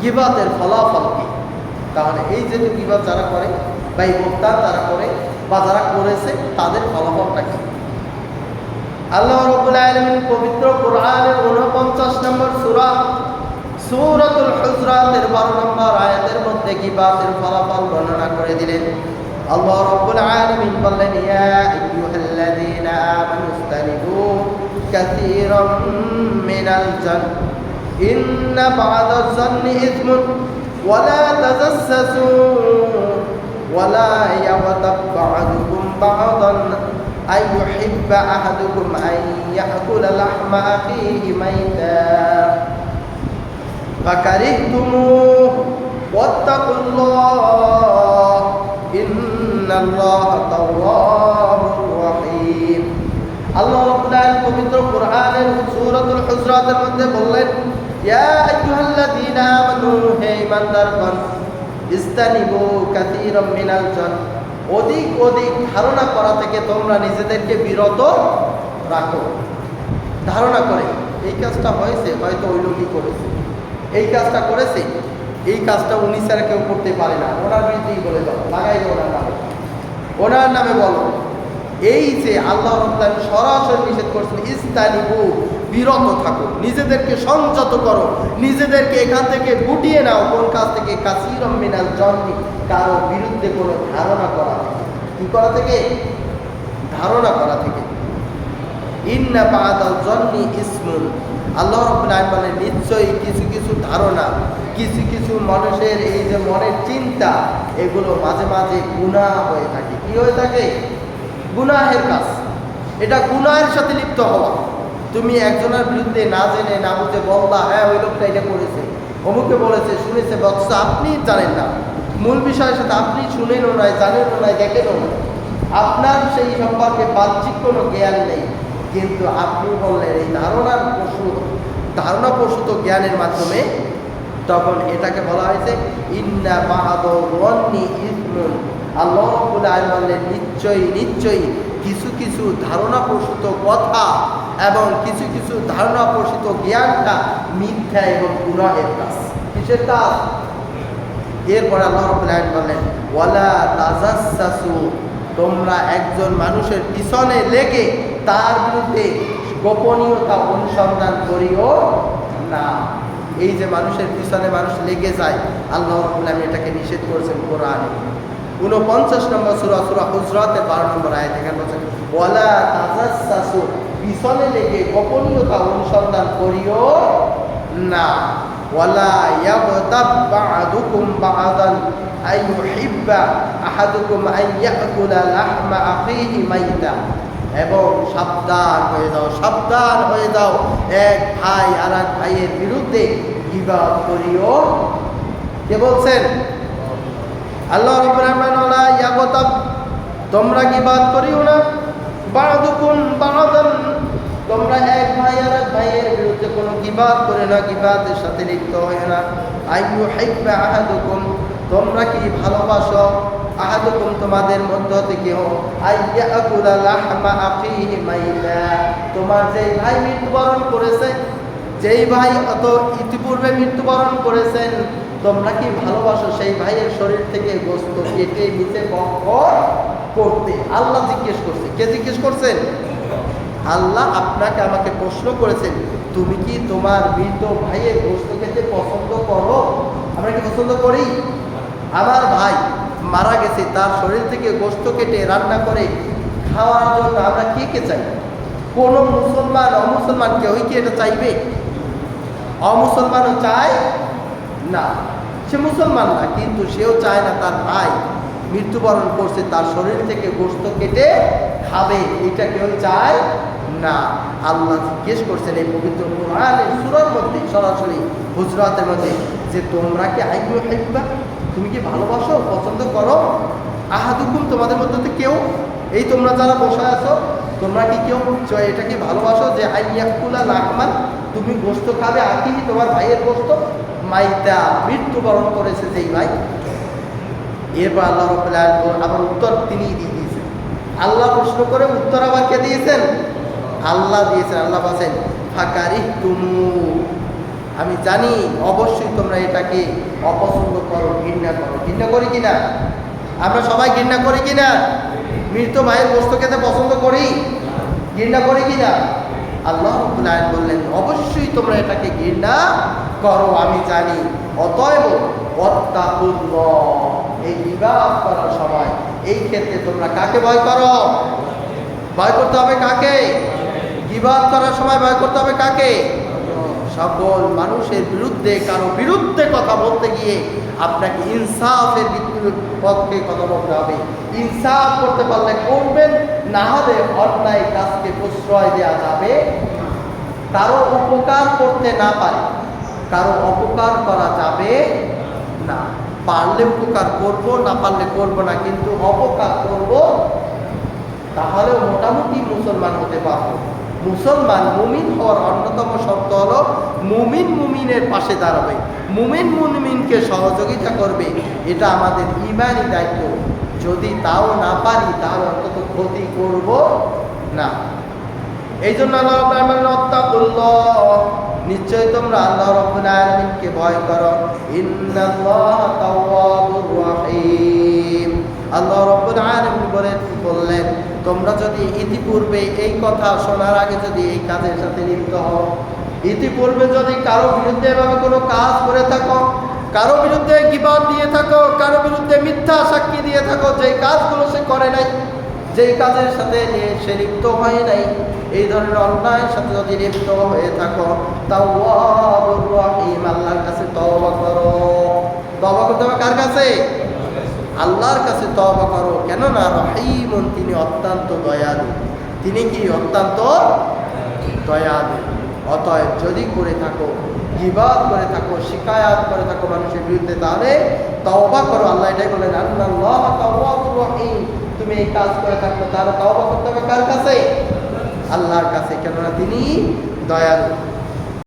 গীবতের ফলাফল কি? তাহলে এই যে গীবত যারা করে বা এই বক্তার যারা করে বা যারা করেছে তাদের ফলাফলটা কি? আল্লাহ রাব্বুল আলামিন পবিত্র কোরআনের 49 নম্বর সূরা সূরাতুল হুজরাতের 12 নম্বর আয়াতের মধ্যে গীবতের ফলাফল বর্ণনা করে দিলেন। আল্লাহ রাব্বুল আলামিন বললেন, ইয়া আইয়ুহাল্লাযীনা আমানু ইসতানিবু কাসীরাম মিনাল জান্ন ইন্না বা'দাজ জান্নি ইসমুন ওয়া লা তাজাসসু ওয়া লা ইয়াগতাব বা'দুকুম বা'দান আইয়ুহিব্বা আহাদুকুম আন ইয়াকুলা লাহমা আখিহি মাইতা ফাকারিহতুমুহু ওয়াত্তাকুল্লাহ ইন্নাল্লাহা তাওয়াবুর রহিম। আল্লাহ রাব্বুল আলামিন পবিত্র কোরআনের সূরাতুল হুজরাতের মধ্যে বললেন, ইয়া আইয়ুহাল্লাযীনা আমানু, হে ঈমানদারগণ, ইসতানিবু কাসীরাম মিনাল জান্ন, অধিক অধিক ধারণা করা থেকে তোমরা নিজেদেরকে বিরত রাখো। ধারণা করে এই কাজটা হয়েছে, হয়তো ওই লোকই করেছে, এই কাজটা করেছে, এই কাজটা উনি ছাড়া কেউ করতে পারে না, ওনার বিরুদ্ধেই বলে দাও, লাগাই দাও ওনার নামে বলো। এই যে আল্লাহ রাব্বুল আলামিন সরাসরি নিষেধ করছেন, ইসতানিবু, বিরত থাকো, নিজেদেরকে সংযত করো, নিজেদেরকে এখান থেকে গুটিয়ে নাও। কোন কাজ থেকে? কাসীরাম মিনাল জান্নি, কারো বিরুদ্ধে কোনো ধারণা করা থেকে। কি করা থেকে? ধারণা করা থেকে। ইন্না বা'দাল জান্নি ইসমুন, আল্লাহ রাব্বুল আলামিন বলেন, নিশ্চয়ই কিছু কিছু ধারণা, কিছু কিছু মানুষের এই যে মনের চিন্তা, এগুলো মাঝে মাঝে গুনাহ হয়ে থাকে। কি হয়ে থাকে? গুনাহের কাজ। এটা গুনাহের সাথে লিপ্ত হওয়া। তুমি একজনের বিরুদ্ধে না জেনে না বুঝে বলবা, হ্যাঁ ওই লোকটা এটা করেছে, অমুকে বলেছে, শুনেছে, বক্স আপনি জানেন না, মূল বিষয়ের সাথে আপনি শুনেনও নাই, জানেনও নাই, দেখেনও নাই, আপনার সেই সম্পর্কে বাহ্যিক কোনো জ্ঞান নেই, কিন্তু আপনি বললেন এই ধারণাপ্রসূত জ্ঞানের মাধ্যমে, তখন এটাকে বলা হয়েছে ইন্না বা'দাল জান্নি ইসমুন। আল্লাহ রাব্বুল আলামিন বললেন, নিশ্চয়ই নিশ্চয়ই কিছু কিছু ধারণাপ্রসূত কথা এবং কিছু কিছু ধারণাপ্রসূত জ্ঞানটা মিথ্যা এবং গুনাহের কাজ। কিসের কাজ? এরপর আল্লাহ রাব্বুল আলামিন বললেন, ওয়ালা তাজাসসু, তোমরা একজন মানুষের পিছনে লেগে তার বিরুদ্ধে গোপনীয়তা অনুসন্ধান করিও না। এই যে মানুষের পিছনে মানুষ লেগে যায়, আল্লাহ রাব্বুল আলামিন এটাকে নিষেধ করেছেন কোরআনে 49 নম্বর সূরা হুজরাতের 12 নম্বর আয়াত। এখানে বলছেন, ওয়ালা তাজাসসু, পিছনে লেগে গোপনীয়তা অনুসন্ধান করিও না। ওয়ালা ইয়াগতাব বা'দুকুম বা'দান আইয়ুহিব্বা আহাদুকুম আন ইয়াকুলা লাহমা আখিহি মাইতা, এবং সাবধান হয়ে যাও, সাবধান হয়ে যাও, এক ভাই আর এক ভাইয়ের বিরুদ্ধে গীবত করিও। কে বলছেন? আল্লাহ রাব্বুল আলামিন, ওয়ালা ইয়াগতাব, তোমরা গীবত করিও না, বা'দুকুম বা'দান, তোমরা এক ভাই আর এক ভাইয়ের বিরুদ্ধে কোনো গীবত করে না, গীবতের সাথে লিপ্ত হয় না। আইয়ুহিব্বা আহাদুকুম, তোমরা কি ভালোবাসো, আহাদুকুম, তোমাদের মধ্য থেকে আইয়াকুলা লাহমা আখিহি মাইতা, তোমার যেই ভাই মৃত্যুবরণ করেছে, যেই ভাই অত ইতিপূর্বে মৃত্যুবরণ করেছেন, তোমরা কি ভালোবাসো সেই ভাইয়ের শরীর থেকে গোশত কেটে নিতে বক্ষণ করতে? আল্লাহ জিজ্ঞেস করছে। কে জিজ্ঞেস করছেন? আল্লাহ আপনাকে আমাকে প্রশ্ন করেছেন, তুমি কি তোমার মৃত ভাইয়ের গোশত খেতে পছন্দ করো? আমরা কি পছন্দ করি? আমার ভাই মারা গেছে, তার শরীর থেকে গোশত কেটে রান্না করে খাওয়ার জন্য আমরা কে চাই? কোনো মুসলমান অমুসলমান কেউই কি এটা চাইবে? অমুসলমানও চায় না। সে মুসলমান না, কিন্তু সেও চায় না তার ভাই মৃত্যুবরণ করছে, তার শরীর থেকে গোশত কেটে খাবে, এটা কেউ চায় না। আল্লাহ জিজ্ঞেস করছেন এই পবিত্র কোরআনের সূরার মধ্যে, সরাসরি হুজরাতের মধ্যে, যে তোমরা কি আইয়ুহিব্বা, তুমি কি ভালোবাসো, পছন্দ করো, আহাদুকুম, তোমাদের মধ্যে কেউ, এই তোমরা যারা বসে আছো, তোমরা কি কেউ এটা কি ভালোবাসো যে আইয়াকুলা লাহমান, তুমি গোশত খাবে, আখিহি, তোমার ভাইয়ের গোশত, মাইতা, মৃত্যুবরণ করেছে যেই ভাই। এরপর আল্লাহ রাব্বুল আলামিন আবার উত্তর তিনি দিয়ে দিয়েছেন। আল্লাহ প্রশ্ন করে উত্তর আবার কে দিয়েছেন? আল্লাহ দিয়েছেন। আল্লাহ বলেন, ফাকারিহতুমু, আমি জানি অবশ্যই তোমরা এটাকে অপছন্দ করো, ঘৃণা করো। ঘৃণা করি কিনা? আমরা সবাই ঘৃণা করি কিনা? মৃত ভাইয়ের গোশত খেতে পছন্দ করি, ঘৃণা করি কিনা? আল্লাহ রাব্বুল আলামিন বললেন অবশ্যই তোমরা এটাকে ঘৃণা করো, আমি জানি। অতএব ওয়াত্তাকুল্লাহ, এই গীবাত করার সময় এই ক্ষেত্রে তোমরা কাকে ভয় করো? ভয় করতে হবে কাকে? গীবাত করার সময় ভয় করতে হবে কাকে? সকল মানুষের বিরুদ্ধে, কারো বিরুদ্ধে কথা বলতে গিয়ে আপনাকে ইনসাফের পক্ষে কথা বলতে হবে। ইনসাফ করতে পারলে করবেন, না হলে অন্যায় কাজকে প্রশ্রয় দেওয়া যাবে। কারো উপকার করতে না পারে, কারো অপকার করা যাবে না। পারলে উপকার করব, না পারলে করব না, কিন্তু অপকার করব তাহলেও মোটামুটি মুসলমান হতে পারবো। মুসলমান মুমিন হওয়ার অন্যতম শর্ত হলো মুমিন মুমিনের পাশে দাঁড়াবে, মুমিন মুমিনকে সহযোগিতা করবে। এটা আমাদের ঈমানি দায়িত্ব। যদি তাও না পারি তাহলে অন্তত ক্ষতি করব না। এই জন্য আল্লাহ রাব্বুল আলামিন ওয়াত্তাকুল্লাহ, নিশ্চয়ই তোমরা আল্লাহ রাব্বুল আলামিনকে ভয় করো। ইন্নাল্লাহা তাওয়াবুর রাহিম। আল্লাহ রাব্বুল আলামিন বললেন তোমরা যদি ইতিপূর্বে এই কথা শোনার আগে যদি এই কাজের সাথে লিপ্ত হও, ইতিপূর্বে যদি কারো বিরুদ্ধে এভাবে কোনো কাজ করে থাকো, কারো বিরুদ্ধে গীবত দিয়ে থাকো, কারো বিরুদ্ধে মিথ্যা সাক্ষী দিয়ে থাকো, যেই কাজগুলো সে করে নাই, যেই কাজের সাথে সে লিপ্ত হয় নাই, এই ধরনের অন্যায়ের সাথে যদি লিপ্ত হয়ে থাকো, তাওয়াবুর রহিম, আল্লাহর কাছে তওবা করো। তওবা করতে হবে কার কাছে? আল্লাহর কাছে তওবা করো। কেননা রহিমুন, তিনি অত্যন্ত দয়ালু। তিনি কি? অত্যন্ত দয়ালু। অতএব যদি করে থাকো, গীবত করে থাকো, শিকায়াত করে থাকো মানুষের বিরুদ্ধে, তাহলে তওবা করো। আল্লাহ এটাই বলেন আল্লাহ তাওয়াবুর রহিম। তুমি এই কাজ করে থাকো, তাহলে তওবা করতে হবে কার কাছে? আল্লাহর কাছে, কেননা তিনি দয়ালু।